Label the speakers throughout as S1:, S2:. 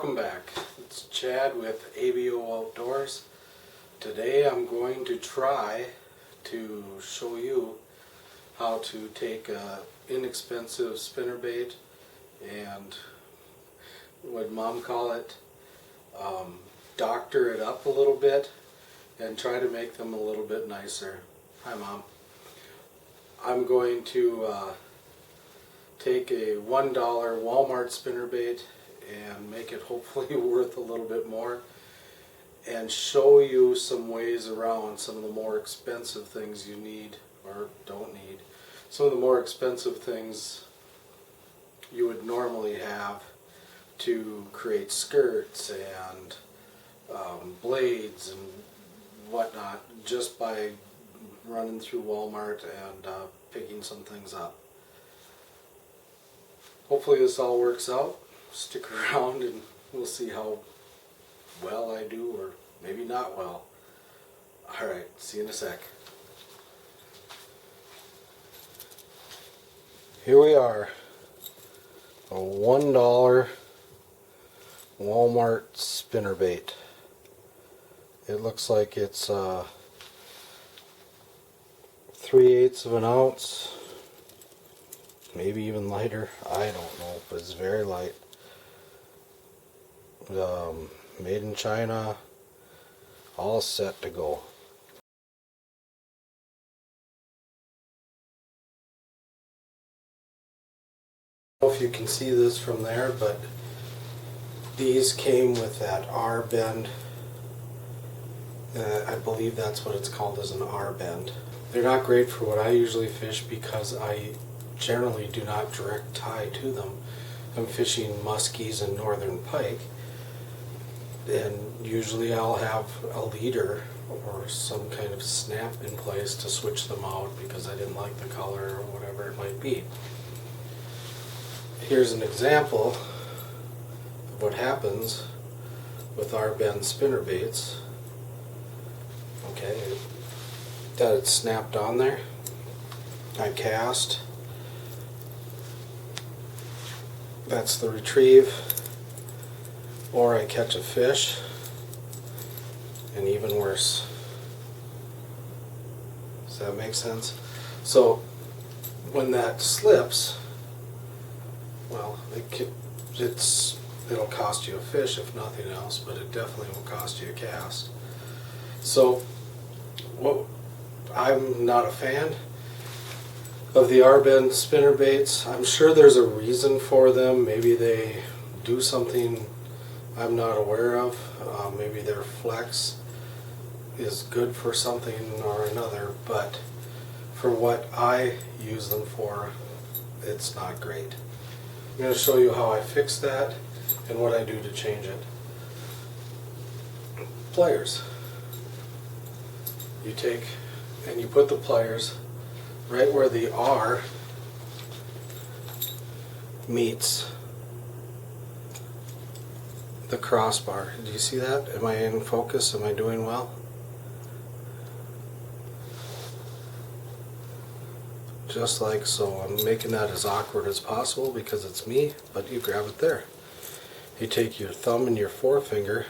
S1: Welcome back. It's Chad with ABO Outdoors. Today I'm going to try to show you how to take an inexpensive spinnerbait and, what Mom call it, doctor it up a little bit and try to make them a little bit nicer. Hi Mom. I'm going to take a $1 Walmart spinnerbait and make it hopefully worth a little bit more and show you some ways around some of the more expensive things you need or don't need. Some of the more expensive things you would normally have to create skirts and blades and whatnot just by running through Walmart and picking some things up. Hopefully this all works out. Stick around and we'll see how well I do, or maybe not well. Alright, see you in a sec. Here we are. A $1 Walmart spinnerbait. It looks like it's 3/8 of an ounce. Maybe even lighter. I don't know, but it's very light. Made in China, all set to go. I don't know if you can see this from there, but these came with that R bend. I believe that's what it's called, as an R bend. They're not great for what I usually fish because I generally do not direct tie to them. I'm fishing muskies and northern pike, and usually I'll have a leader or some kind of snap in place to switch them out because I didn't like the color or whatever it might be. Here's an example of what happens with our bend spinnerbaits. Okay, got it snapped on there. I cast. That's the retrieve, or I catch a fish, and even worse. Does that make sense? So when that slips, well, it'll cost you a fish if nothing else, but it definitely will cost you a cast. So I'm not a fan of the R-bend spinnerbaits. I'm sure there's a reason for them. Maybe they do something I'm not aware of. Maybe their flex is good for something or another, but for what I use them for, it's not great. I'm going to show you how I fix that and what I do to change it. Pliers. You take and you put the pliers right where the R meets the crossbar. Do you see that? Am I in focus? Am I doing well? Just like so. I'm making that as awkward as possible because it's me, but you grab it there. You take your thumb and your forefinger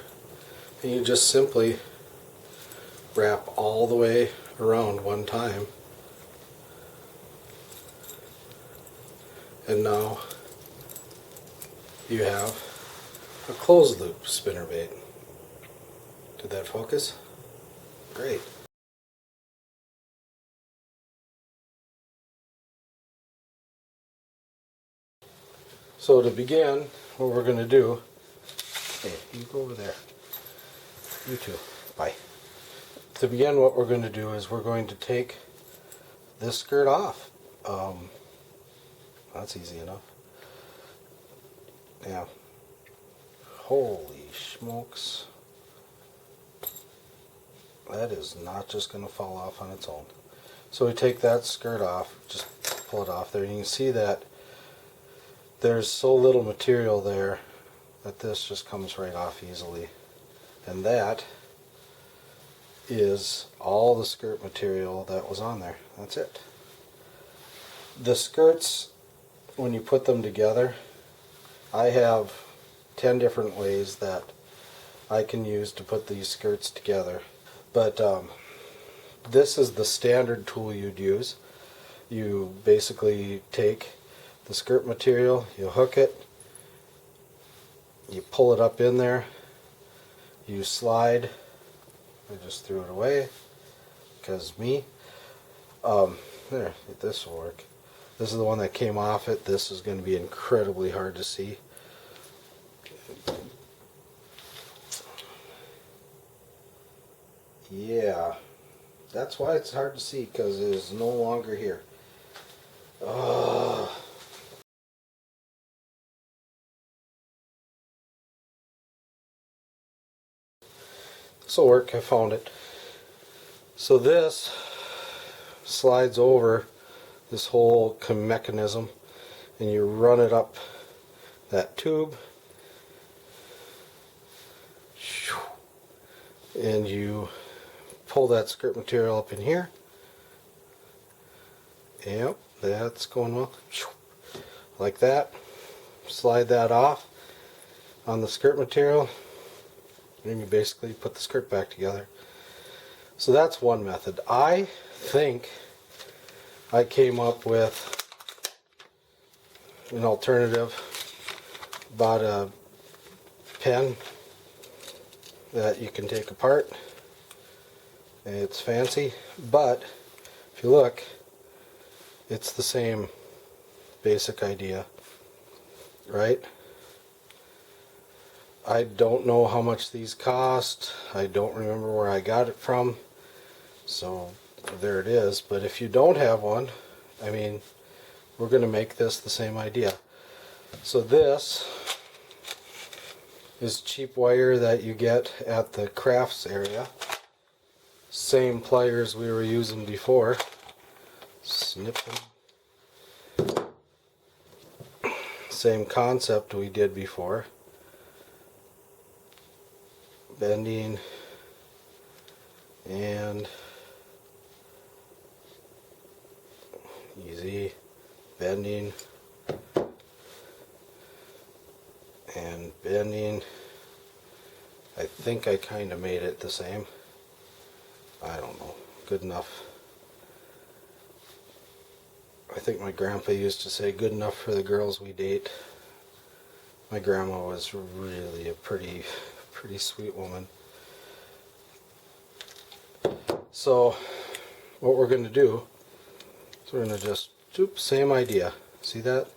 S1: and you just simply wrap all the way around one time. And now you have a closed loop spinnerbait. Did that focus? Great. So to begin, what we're going to do, hey, you go over there. You too. Bye. To begin, what we're going to do is we're going to take this skirt off. That's easy enough. Yeah. Holy smokes. That is not just going to fall off on its own. So we take that skirt off, just pull it off there. You can see that there's so little material there that this just comes right off easily. And that is all the skirt material that was on there. That's it. The skirts, when you put them together, I have 10 different ways that I can use to put these skirts together. But this is the standard tool you'd use. You basically take the skirt material, you hook it, you pull it up in there, you slide. I just threw it away because me. There, this will work. This is the one that came off it. This is going to be incredibly hard to see. Yeah, that's why it's hard to see, because it is no longer here. This will work. I found it. So this slides over this whole mechanism, and you run it up that tube, and you pull that skirt material up in here. Yep, that's going well. Like that. Slide that off on the skirt material, and you basically put the skirt back together. So that's one method. I think I came up with an alternative. Bought a pen that you can take apart. It's fancy, but if you look, it's the same basic idea, right? I don't know how much these cost. I don't remember where I got it from. So there it is. But if you don't have one, I mean, we're going to make this the same idea. So this is cheap wire that you get at the crafts area. Same pliers we were using before. Snip them. Same concept we did before. Bending and easy, bending and bending. I think I kind of made it the same. I don't know. Good enough. I think my grandpa used to say, good enough for the girls we date. My grandma was really a pretty sweet woman. So what we're going to do is we're going to just, same idea. See that?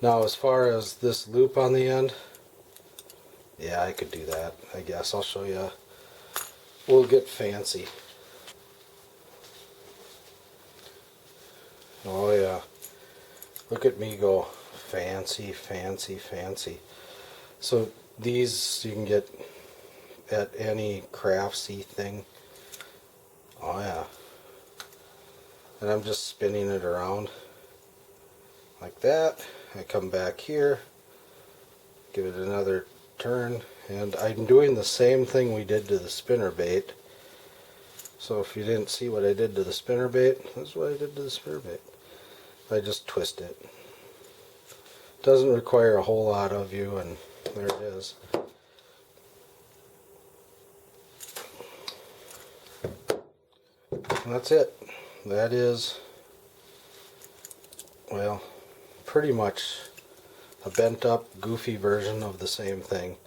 S1: Now as far as this loop on the end, yeah, I could do that. I guess I'll show you. We'll get fancy. Oh yeah. Look at me go. Fancy, fancy, fancy. So these you can get at any craftsy thing. Oh yeah. And I'm just spinning it around like that. I come back here, give it another turn, and I'm doing the same thing we did to the spinnerbait. So if you didn't see what I did to the spinnerbait, that's what I did to the spinnerbait. I just twist it. Doesn't require a whole lot of you, and there it is. And that's it. That is, well, pretty much a bent up, goofy version of the same thing.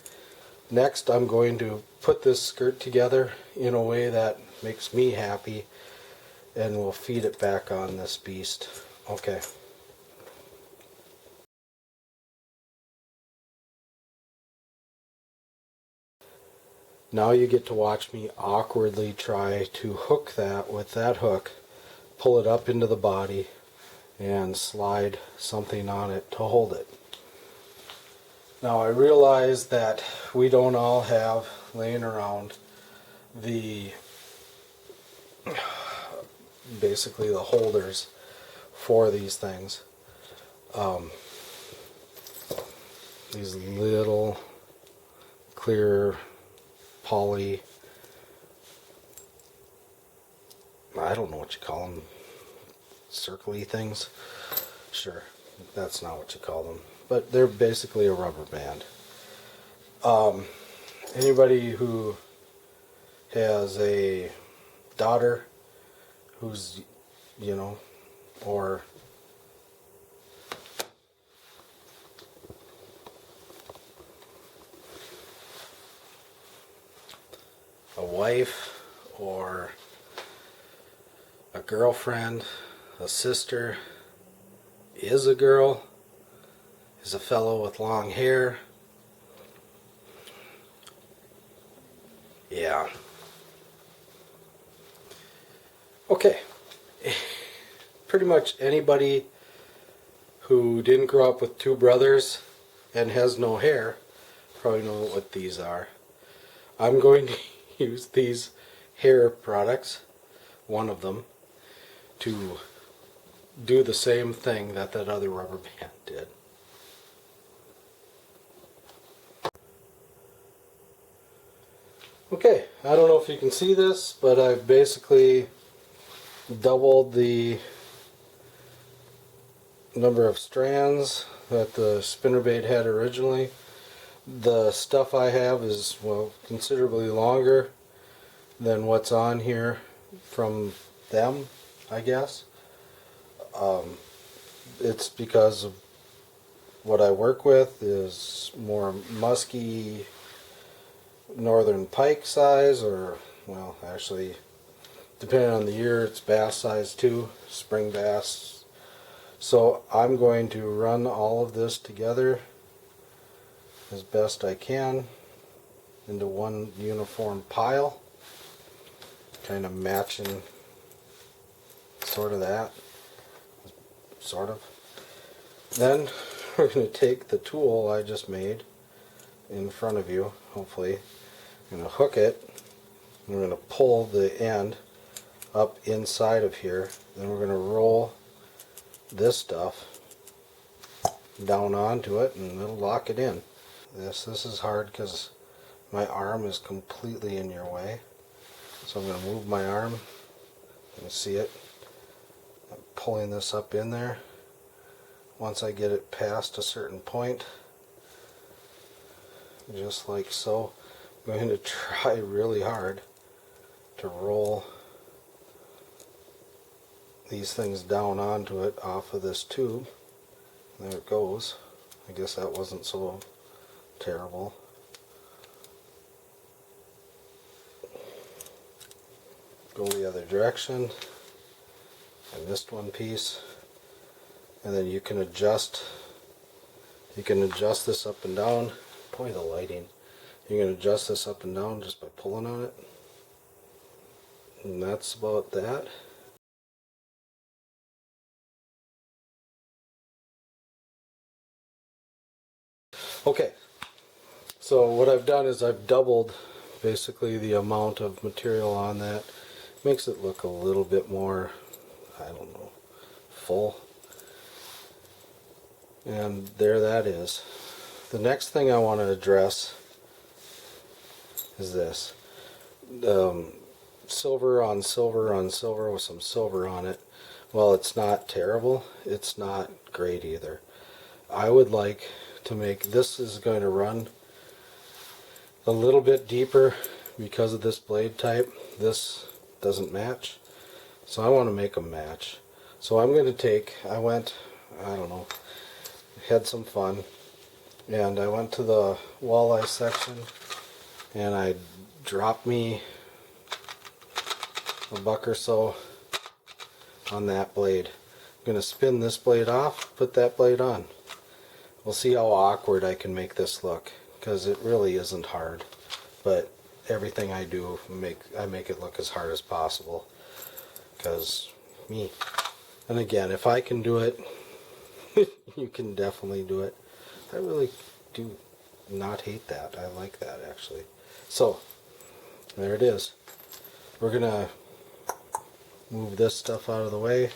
S1: Next, I'm going to put this skirt together in a way that makes me happy, and we'll feed it back on this beast. Okay. Now you get to watch me awkwardly try to hook that with that hook, pull it up into the body, and slide something on it to hold it. Now I realize that we don't all have laying around basically the holders for these things. These little clear poly, I don't know what you call them, circly things. Sure, that's not what you call them, but they're basically a rubber band. Anybody who has a daughter who's, you know, or a wife, or a girlfriend, a sister, is a girl, is a fellow with long hair. Yeah. Okay. Pretty much anybody who didn't grow up with two brothers and has no hair probably know what these are. I'm going to use these hair products, one of them, to do the same thing that other rubber band did. Okay, I don't know if you can see this, but I've basically doubled the number of strands that the spinnerbait had originally. The stuff I have is, well, considerably longer than what's on here from them, I guess. It's because of what I work with is more musky northern pike size, or, well, actually, depending on the year, it's bass size too, spring bass. So I'm going to run all of this together as best I can into one uniform pile, kind of matching sort of that, sort of. Then we're going to take the tool I just made in front of you, hopefully. I'm going to hook it, and we're going to pull the end up inside of here. Then we're going to roll this stuff down onto it, and it'll lock it in. This is hard because my arm is completely in your way. So I'm going to move my arm. You can see it. I'm pulling this up in there. Once I get it past a certain point, just like so, I'm going to try really hard to roll these things down onto it off of this tube. There it goes. I guess that wasn't so terrible. Go the other direction. I missed one piece. And then you can adjust this up and down. Boy, the lighting. You can adjust this up and down just by pulling on it. And that's about that. Okay, so what I've done is I've doubled basically the amount of material on that. Makes it look a little bit more, I don't know, full. And there that is. The next thing I want to address is this. Silver on silver on silver with some silver on it. Well, it's not terrible. It's not great either. I would like to make, this is going to run a little bit deeper because of this blade type. This doesn't match. So I want to make them match. So I'm going to take, I don't know, had some fun, and I went to the walleye section and I dropped me a buck or so on that blade. I'm going to spin this blade off, put that blade on. We'll see how awkward I can make this look, because it really isn't hard, but everything I do, I make it look as hard as possible, because me. And again, if I can do it, you can definitely do it. I really do not hate that. I like that, actually. So, there it is. We're going to move this stuff out of the way,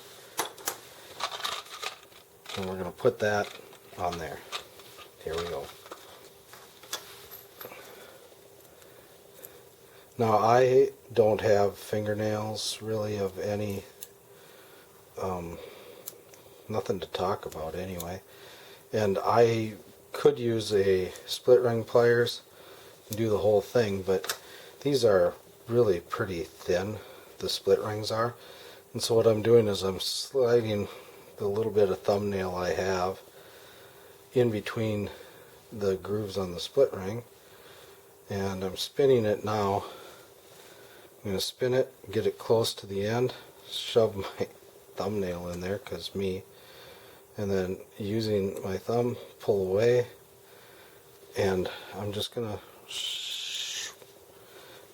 S1: and we're going to put that on there. Here we go. Now, I don't have fingernails really of any, nothing to talk about anyway. And I could use a split ring pliers, do the whole thing, but these are really pretty thin, the split rings are. And so what I'm doing is I'm sliding the little bit of thumbnail I have in between the grooves on the split ring, and I'm spinning it now. I'm going to spin it, get it close to the end, shove my thumbnail in there, because me, and then using my thumb, pull away, and I'm just going to,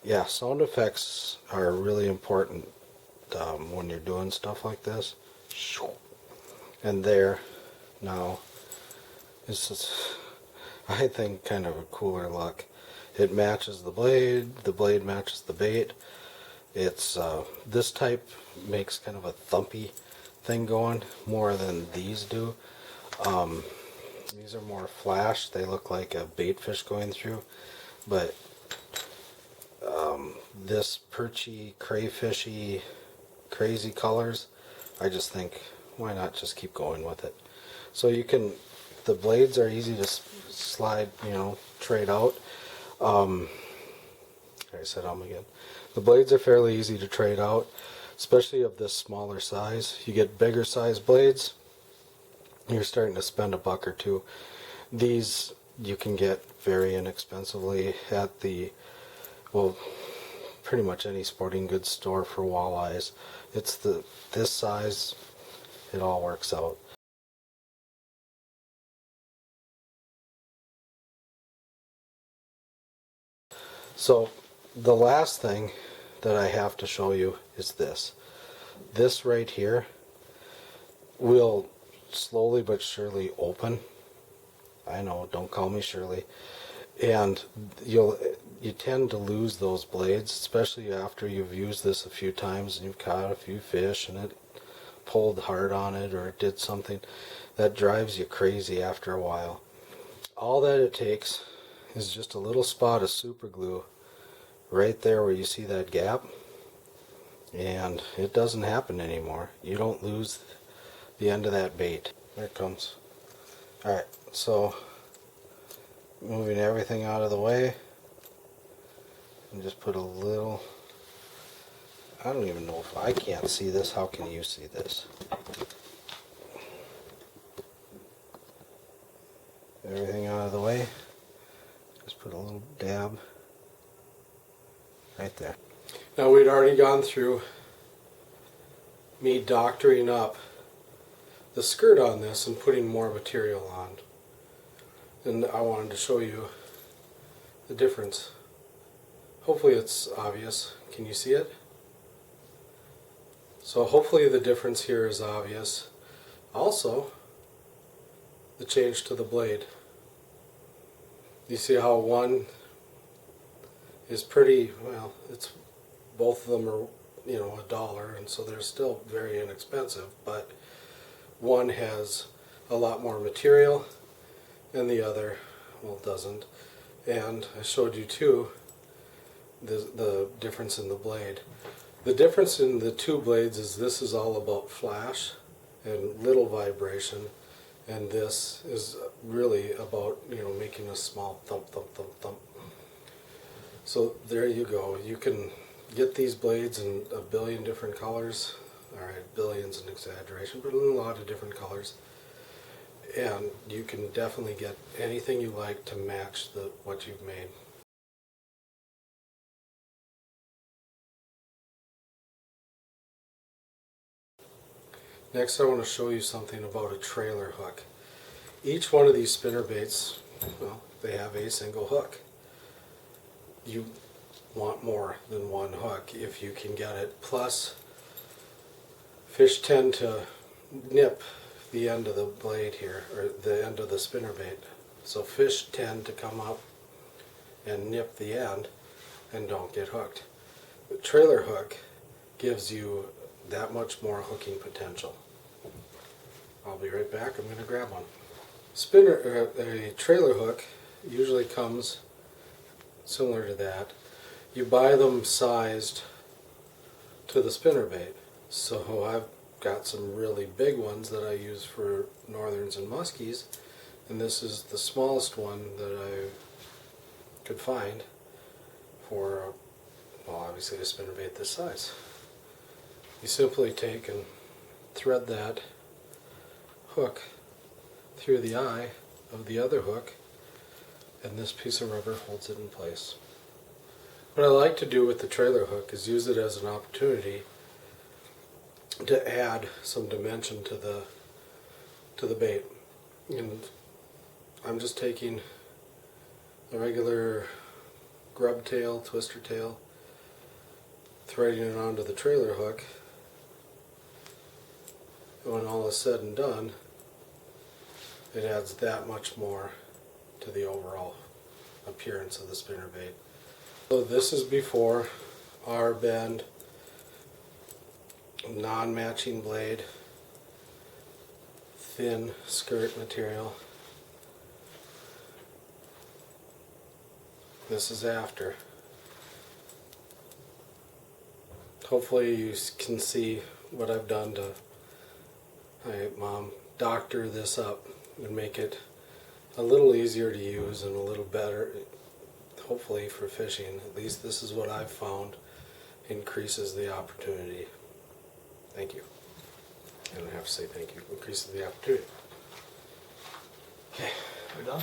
S1: yeah, sound effects are really important when you're doing stuff like this. And there, now, this is, I think, kind of a cooler look. It matches the blade matches the bait. It's, this type makes kind of a thumpy thing going, more than these do. These are more flash, they look like a bait fish going through, but this perchy, crayfishy, crazy colors, I just think, why not just keep going with it? So you can, the blades are easy to slide, you know, trade out. I said again. The blades are fairly easy to trade out, especially of this smaller size. You get bigger size blades, you're starting to spend $1 or $2. These you can get very inexpensively at the, well, pretty much any sporting goods store for walleyes. It's this size, it all works out. So the last thing that I have to show you is this. This right here will slowly but surely open. I know, don't call me Shirley. And you tend to lose those blades, especially after you've used this a few times and you've caught a few fish and it pulled hard on it or it did something. That drives you crazy after a while. All that it takes is just a little spot of super glue right there where you see that gap, and it doesn't happen anymore. You don't lose the end of that bait. There it comes. Alright, so moving everything out of the way, and just put a little, I don't even know if I can't see this. How can you see this? Everything out of the way, just put a little dab right there. Now we'd already gone through me doctoring up the skirt on this and putting more material on. And I wanted to show you the difference. Hopefully it's obvious. Can you see it? So hopefully the difference here is obvious. Also, the change to the blade. You see how one is pretty, well, it's, both of them are, you know, $1, and so they're still very inexpensive, but one has a lot more material and the other, well, doesn't. And I showed you too the difference in the blade. The difference in the two blades is this is all about flash and little vibration, and this is really about, you know, making a small thump, thump, thump, thump. So there you go. You can get these blades in a billion different colors. Alright, billion's an exaggeration, but in a lot of different colors. And you can definitely get anything you like to match what you've made. Next I want to show you something about a trailer hook. Each one of these spinnerbaits, well, they have a single hook. You want more than one hook if you can get it. Plus, fish tend to nip the end of the blade here, or the end of the spinnerbait. So fish tend to come up and nip the end and don't get hooked. The trailer hook gives you that much more hooking potential. I'll be right back. I'm going to grab one. A trailer hook usually comes similar to that. You buy them sized to the spinnerbait. So I've got some really big ones that I use for northerns and muskies, and this is the smallest one that could find for, well, obviously a spinnerbait this size. You simply take and thread that hook through the eye of the other hook, and this piece of rubber holds it in place. What I like to do with the trailer hook is use it as an opportunity to add some dimension to the bait. And I'm just taking a regular grub tail, twister tail, threading it onto the trailer hook. And when all is said and done, it adds that much more to the overall appearance of the spinnerbait. So this is before our bend, non-matching blade, thin skirt material. This is after. Hopefully you can see what I've done to doctor this up and make it a little easier to use and a little better, hopefully, for fishing. At least this is what I've found increases the opportunity. Thank you. I don't have to say thank you. Increases the opportunity. Okay.
S2: We're done?